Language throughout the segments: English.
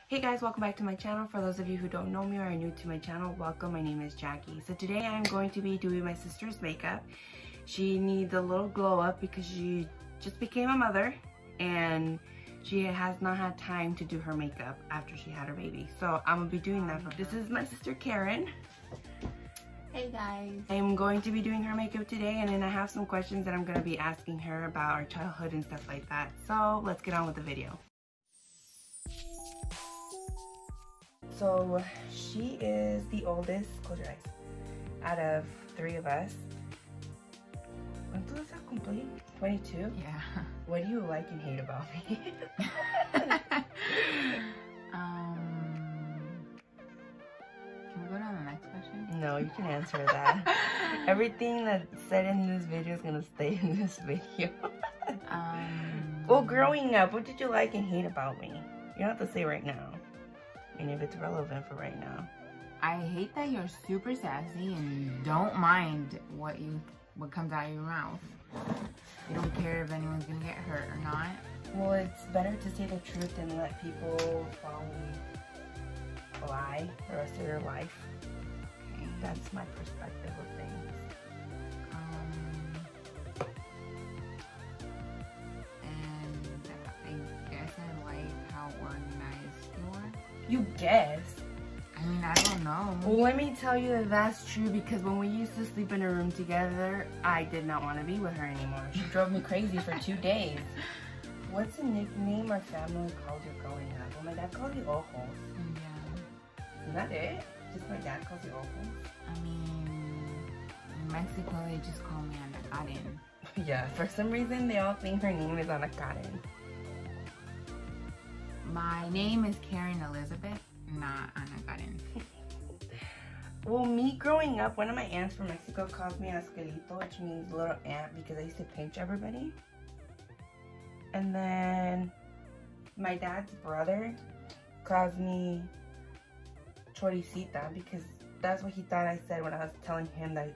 Hey guys, welcome back to my channel. For those of you who don't know me or are new to my channel, welcome. My name is Jackie. So today I'm going to be doing my sister's makeup. She needs a little glow up because she just became a mother and she has not had time to do her makeup after she had her baby. So I'm gonna be doing that. This is my sister Karen. Hey guys. I'm going to be doing her makeup today, and then I have some questions that I'm going to be asking her about our childhood and stuff like that. So let's get on with the video. So she is the oldest, close your eyes, out of 3 of us. ¿Cuántos has cumplido? 22? Yeah. What do you like and hate about me? Can we go to the next question? No, you can answer that. Everything that's said in this video is gonna stay in this video. Well, growing up, what did you like and hate about me? You don't have to say right now. And if it's relevant for right now. I hate that you're super sassy and don't mind what comes out of your mouth. You don't care if anyone's gonna get hurt or not. Well, it's better to say the truth than let people follow a lie the rest of their life. Okay. That's my perspective of things. And I guess I like how organized you are. You guess. I mean, I don't know. Well, let me tell you that that's true, because when we used to sleep in a room together, I did not want to be with her anymore. She drove me crazy for 2 days. What's a nickname our family called you growing up? Well, my dad called you Ojos. Yeah. Is that it? Just my dad calls you Ojos? I mean, in Mexico, they just call me Ana Karen. Yeah, for some reason, they all think her name is Ana Karen. My name is Karen Elizabeth, not Ana Karen. Well, me growing up, one of my aunts from Mexico calls me Asquelito, which means little ant, because I used to pinch everybody. And then my dad's brother calls me Choricita, because that's what he thought I said when I was telling him that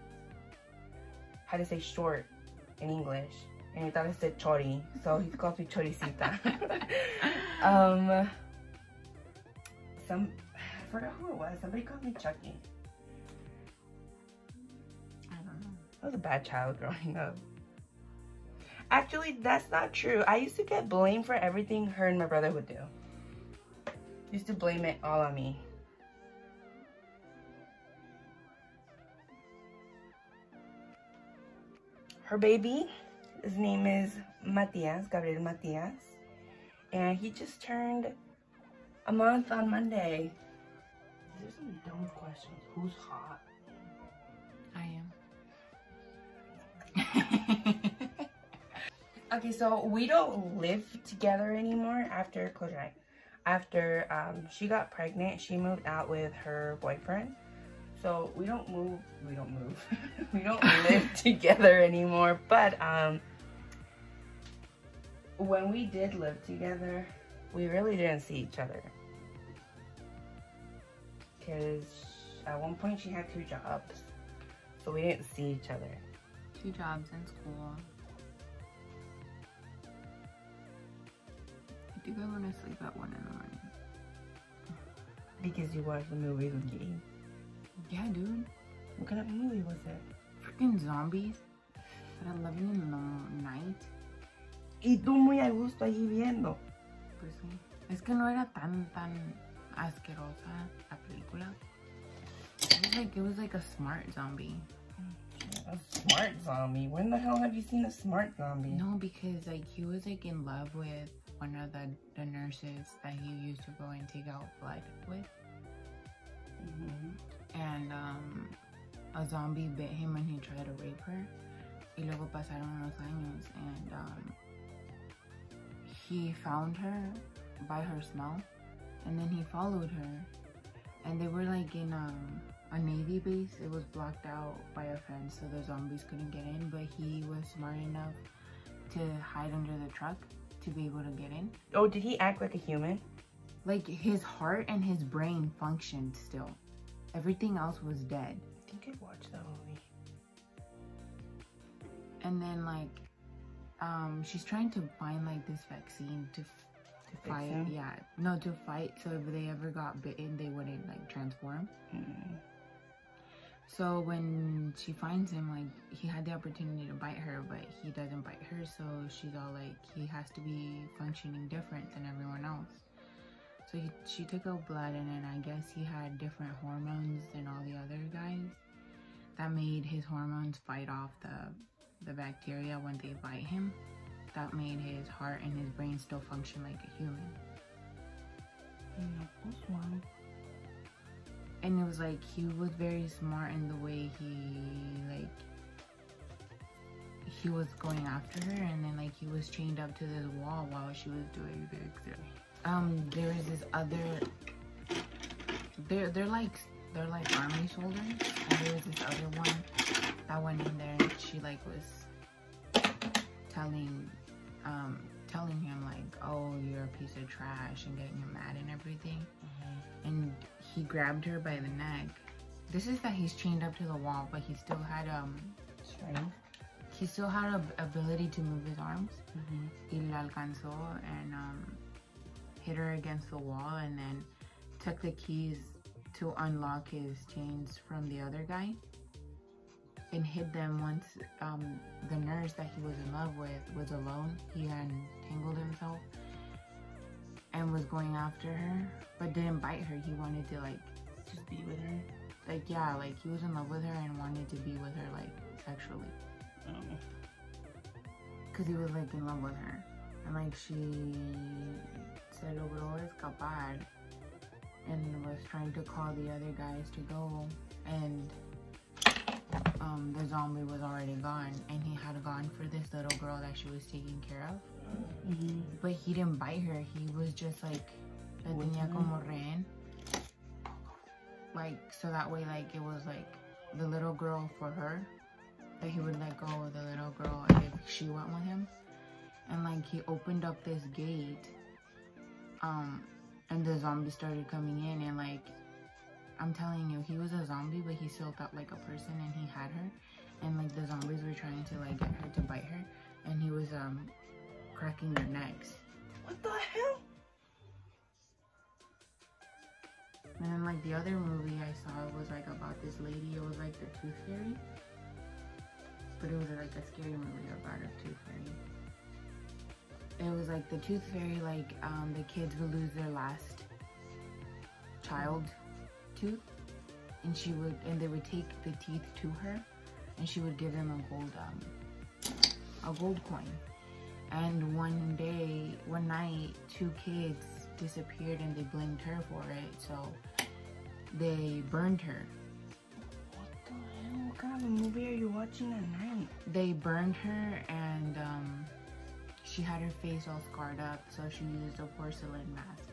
how to say short in English. And he thought I said chori, so he calls me Choricita. I forgot who it was. Somebody called me Chucky. I don't know. I was a bad child growing up. Actually, that's not true. I used to get blamed for everything her and my brother would do. Used to blame it all on me. Her baby, his name is Matias, Gabriel Matias. And he just turned a month on Monday. These are some dumb questions. Who's hot? I am. Okay, so we don't live together anymore after, close your eye. After she got pregnant, she moved out with her boyfriend. So we don't we don't live together anymore. But when we did live together, we really didn't see each other. Because at one point she had 2 jobs. So we didn't see each other. 2 jobs in school. I think I want to sleep at 1 in the morning. Because you watched the movies with me. Yeah, dude. What kind of movie was it? Freaking zombies at 11 in the night. Y tú muy a gusto allí viendo. Pues sí. Es que no era tan asquerosa la película. It was like a smart zombie. A smart zombie? When the hell have you seen a smart zombie? No, because like he was like in love with one of the nurses that he used to go and take out blood with. And a zombie bit him when he tried to rape her. Y luego pasaron unos años, and he found her by her smell, and then he followed her, and they were like in a Navy base. It was blocked out by a fence so the zombies couldn't get in, but he was smart enough to hide under the truck to be able to get in. Oh, did he act like a human? Like his heart and his brain functioned still. Everything else was dead. I think I watched that movie. And then like she's trying to find like this vaccine to To fight. fix him? Yeah, no, to fight. So if they ever got bitten, they wouldn't like transform. So when she finds him, like, he had the opportunity to bite her, but he doesn't bite her. So she's all like, he has to be functioning different than everyone else. So she took out blood, and then I guess he had different hormones than all the other guys. That made his hormones fight off the bacteria when they bite him. That made his heart and his brain still function like a human. And it was like, he was very smart in the way he was going after her, and then like he was chained up to this wall while she was doing the exam. There is this other, they're like army soldiers, and there was this other one that went in there, and she like was telling him like, oh, you're a piece of trash, and getting him mad and everything. And he grabbed her by the neck. This is that he's chained up to the wall, but he still had strength. He still had a ability to move his arms. Y la alcanzó and hit her against the wall, and then took the keys to unlock his chains from the other guy, and hid them once the nurse that he was in love with was alone. He untangled himself and was going after her, but didn't bite her. He wanted to like just be with her. Like, yeah, like he was in love with her and wanted to be with her like sexually. Cause he was like in love with her, and like she se logró escapar and was trying to call the other guys to go, and the zombie was already gone, and he had gone for this little girl that she was taking care of. But he didn't bite her. He was just like, la tenía como rehén. Like, so that way, like, it was like the little girl for her, that he would let go of the little girl if she went with him. And like, he opened up this gate, and the zombies started coming in, and like, I'm telling you, he was a zombie, but he still felt like a person, and he had her. And like, the zombies were trying to like get her to bite her, and he was cracking their necks. What the hell? And then like the other movie I saw was like about this lady. It was like the Tooth Fairy, but it was like a scary movie about a Tooth Fairy. It was like the Tooth Fairy, like the kids would lose their last child tooth, and they would take the teeth to her, and she would give them a gold coin. And one night, 2 kids disappeared, and they blamed her for it, so they burned her. What the hell? What kind of a movie are you watching at night? They burned her, and she had her face all scarred up, so she used a porcelain mask.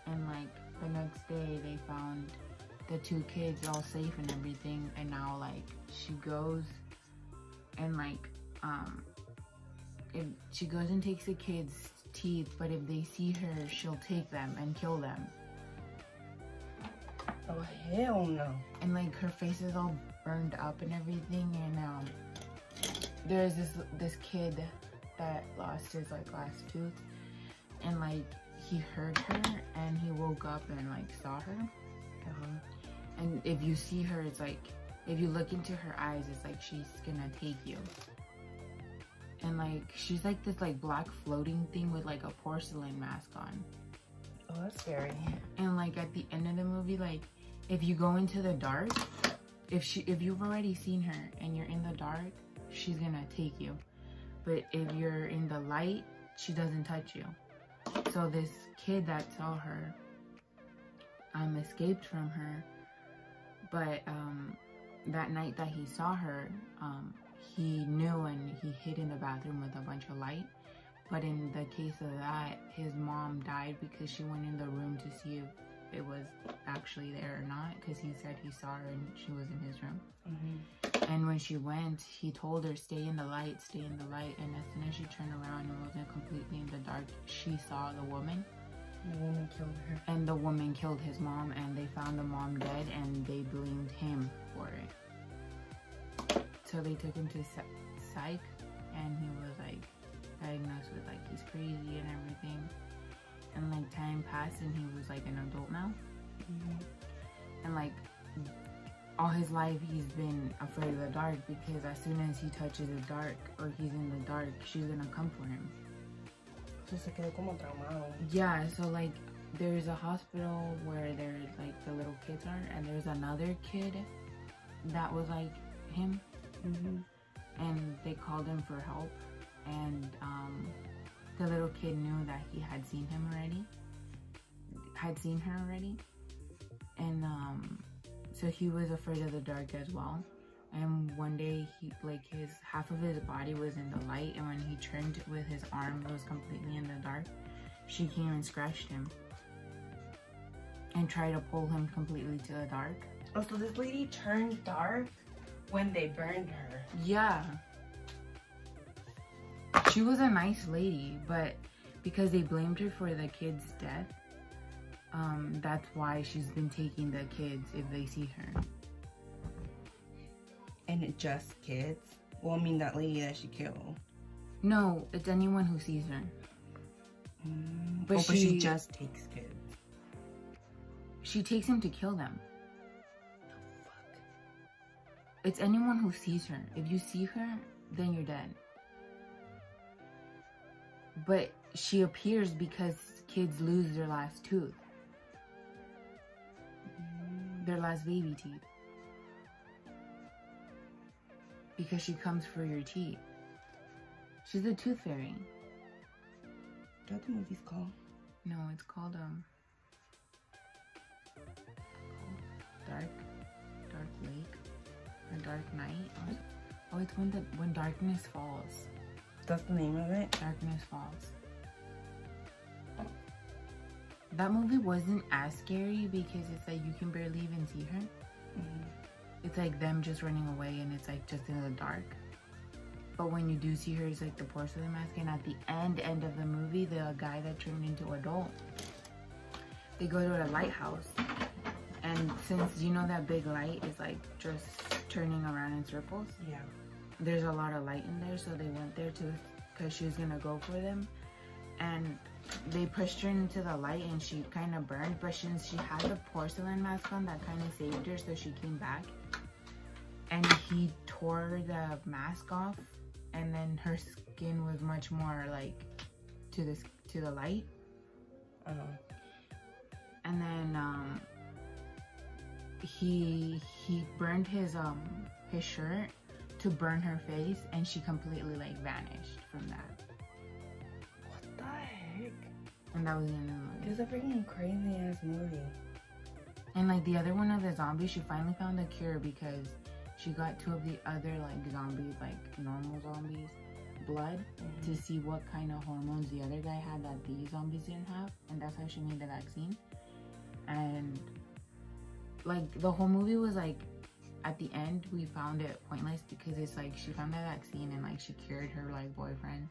And like the next day, they found the 2 kids all safe and everything, and now like she goes and like if she goes and takes the kids' teeth, but if they see her, she'll take them and kill them. Oh hell no. And like her face is all burned up and everything, and there's this kid that lost his like last tooth, and like he heard her, and he woke up and like saw her. And if you see her, it's like, if you look into her eyes, it's like she's gonna take you. And like, she's like this like black floating thing with like a porcelain mask on. Oh, that's scary. And like at the end of the movie, like if you go into the dark, if you've already seen her and you're in the dark, she's gonna take you. But if you're in the light, she doesn't touch you. So this kid that saw her escaped from her, but that night that he saw her, he knew, and he hid in the bathroom with a bunch of light. But in the case of that, his mom died because she went in the room to see if it was actually there or not, because he said he saw her and she was in his room. And when she went, he told her, stay in the light, stay in the light. And as soon as she turned around and wasn't completely in the dark, she saw the woman. The woman killed her. And the woman killed his mom, and they found the mom dead, and they blamed him for it. So they took him to psych, and he was like diagnosed with like he's crazy and everything. and like time passed and he was like an adult now. And like all his life he's been afraid of the dark, because as soon as he touches the dark or he's in the dark, she's gonna come for him. So se quedó como traumado. Yeah, so like there's a hospital where there's like the little kids are, and there's another kid that was like him. And they called him for help, and the little kid knew that he had seen him already, seen her already, and so he was afraid of the dark as well. And one day he, like, his half of his body was in the light, and when he turned with his arm, it was completely in the dark. She came and scratched him and tried to pull him completely to the dark. Oh, so this lady turned dark when they burned her. Yeah. She was a nice lady, but because they blamed her for the kid's death, that's why she's been taking the kids if they see her. And it just kids? Well, I mean that lady that she killed. No, it's anyone who sees her. But she just takes kids. She takes him to kill them. It's anyone who sees her. If you see her, then you're dead. But she appears because kids lose their last tooth. Their last baby teeth. Because she comes for your teeth. She's a tooth fairy. Is that what the movie's called? No, it's called Dark Lake. A Dark Night. Oh, it's when darkness falls. That's the name of it? Darkness Falls. That movie wasn't as scary because it's like you can barely even see her. It's like them just running away, and it's like just in the dark. But when you do see her, it's like the porcelain mask, and at the end of the movie, the guy that turned into adult, they go to a lighthouse. And since you know that big light is like just turning around in circles, yeah, there's a lot of light in there, so they went there because she was gonna go for them, and they pushed her into the light, and she kind of burned. But since she had the porcelain mask on, that kind of saved her, so she came back. And he tore the mask off, and then her skin was much more like to the light. And then he burned his shirt to burn her face, and she completely like vanished from that. What the heck? And that was the end of the movie. It's a freaking crazy ass movie. And like the other one of the zombies, she finally found a cure because she got 2 of the other like zombies, like normal zombies, blood to see what kind of hormones the other guy had that these zombies didn't have, and that's how she made the vaccine. And like the whole movie was like, at the end we found it pointless because it's like she found the vaccine and like she cured her like boyfriend,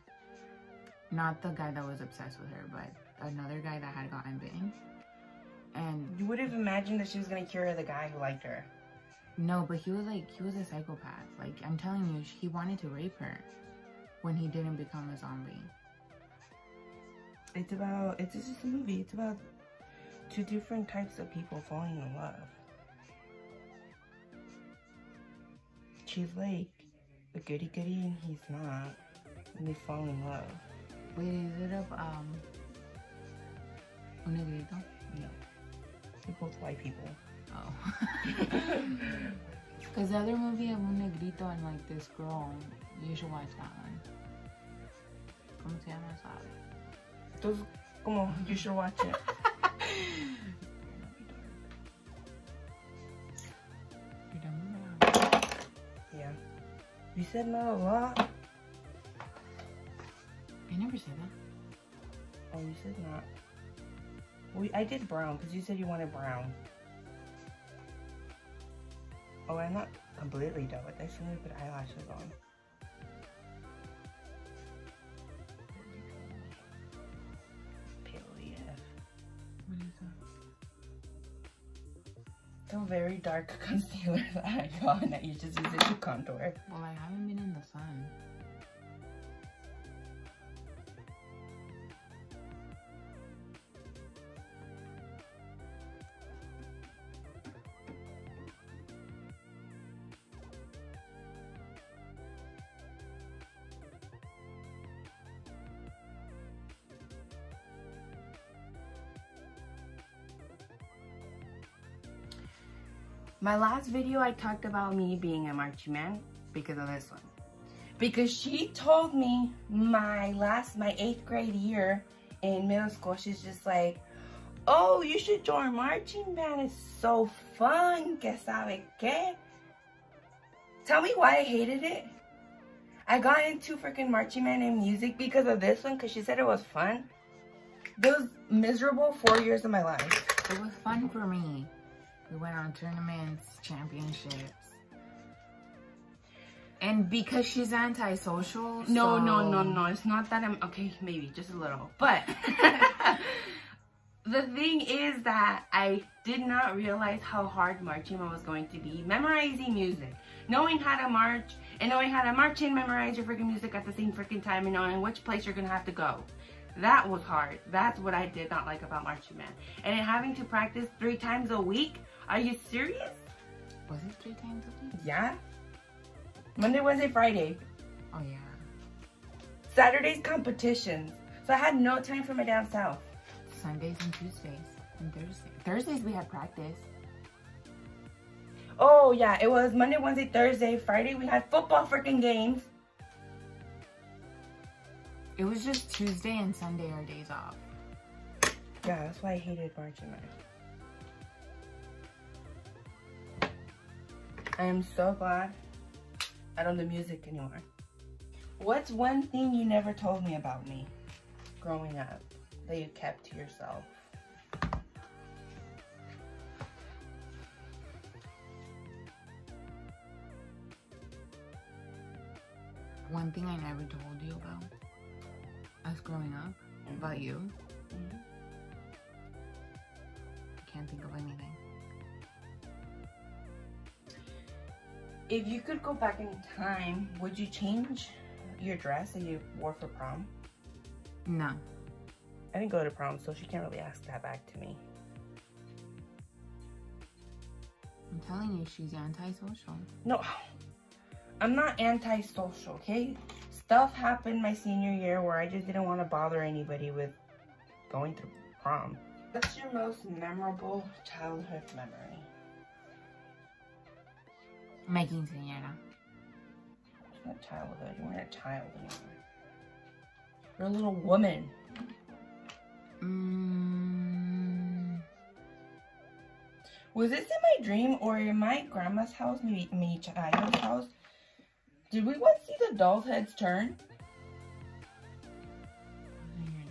not the guy that was obsessed with her, but another guy that had gotten bitten. And you would have imagined that she was gonna cure the guy who liked her. No, but he was a psychopath. Like, I'm telling you, he wanted to rape her when he didn't become a zombie. It's just a movie. It's about 2 different types of people falling in love. She's like a goody goody and he's not. And they fall in love. Wait, is it of Un Negrito? No. They're both white people. Oh. Because the other movie of Un Negrito and like this girl, you should watch that one. ¿Cómo se llama esa? Entonces, como, you should watch it. Yeah. You said not a lot? I never said that. Oh, you said not. I did brown because you said you wanted brown. Oh, I'm not completely done with this. I'm gonna put eyelashes on. Pale AF. What is that? It's a very dark concealer that I got and that you just use it to contour. Well, I haven't been in the sun. My last video, I talked about me being a marching man because of this one. Because she told me my 8th grade year in middle school, she's just like, oh, you should join marching band. It's so fun. Que sabe que? Tell me why I hated it. I got into freaking marching band and music because of this one, because she said it was fun. Those miserable 4 years of my life. It was fun for me. We went on tournaments, championships. And because she's antisocial, No. It's not that I'm... Okay, maybe, just a little. But... the thing is that I did not realize how hard marching was going to be. Memorizing music. Knowing how to march, and knowing how to march and memorize your freaking music at the same freaking time, and knowing which place you're going to have to go. That was hard. That's what I did not like about marching band. And then having to practice 3 times a week? Are you serious? Was it 3 times a week? Yeah. Monday, Wednesday, Friday. Oh, yeah. Saturdays, competitions. So I had no time for my damn self. Sundays and Tuesdays and Thursdays. Thursdays we had practice. Oh, yeah. It was Monday, Wednesday, Thursday. Friday, we had football freaking games. It was just Tuesday and Sunday our days off. Yeah, that's why I hated marching band. I am so glad I don't do music anymore. What's one thing you never told me about me growing up that you kept to yourself? One thing I never told you about us growing up, about you. I can't think of anything. If you could go back in time, would you change your dress that you wore for prom? No. I didn't go to prom, so she can't really ask that back to me. I'm telling you, she's antisocial. No, I'm not antisocial, okay? Stuff happened my senior year where I just didn't want to bother anybody with going to prom. What's your most memorable childhood memory? My quinceañera. It's not childhood. You weren't a child anymore. You're a little woman. Was this in my dream or in my grandma's house, maybe mi chayo's house? Did we once see the doll's heads turn?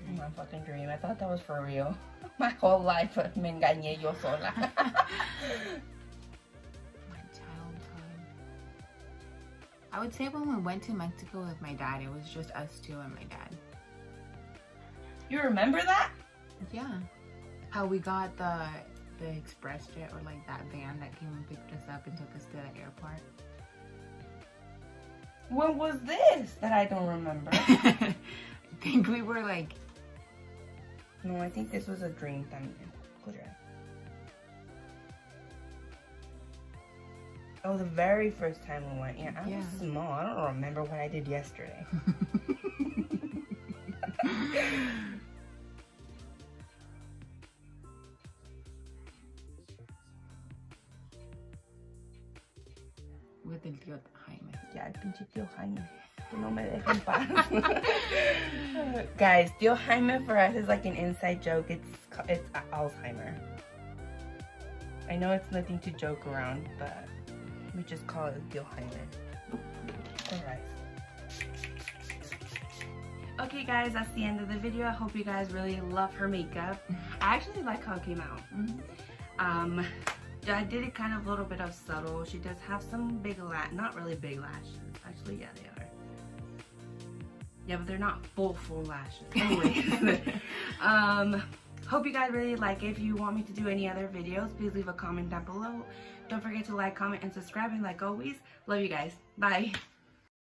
In my fucking dream. I thought that was for real. My whole life, me engañé yo sola. I would say when we went to Mexico with my dad, it was just us two and my dad. You remember that? Yeah. How we got the express jet, or like that van that came and picked us up and took us to the airport. When was this that I don't remember? I think we were like... No, I think this was a dream también. Close your eyes. Oh, the very first time we went. Yeah, I was small. I don't remember what I did yesterday. With el tío Jaime. Yeah, el pinche tío Jaime. Que no me deja en paz. Guys, tío Jaime for us is like an inside joke. It's Alzheimer. I know it's nothing to joke around, but we just call it tío Jaime. Alright. Okay guys, that's the end of the video. I hope you guys really love her makeup. I actually like how it came out. I did it kind of a little bit of subtle. She does have some big not really big lashes. Actually, yeah, they are. Yeah, but they're not full lashes. Anyways, hope you guys really like it. If you want me to do any other videos, please leave a comment down below. Don't forget to like, comment, and subscribe. And like always, love you guys. Bye.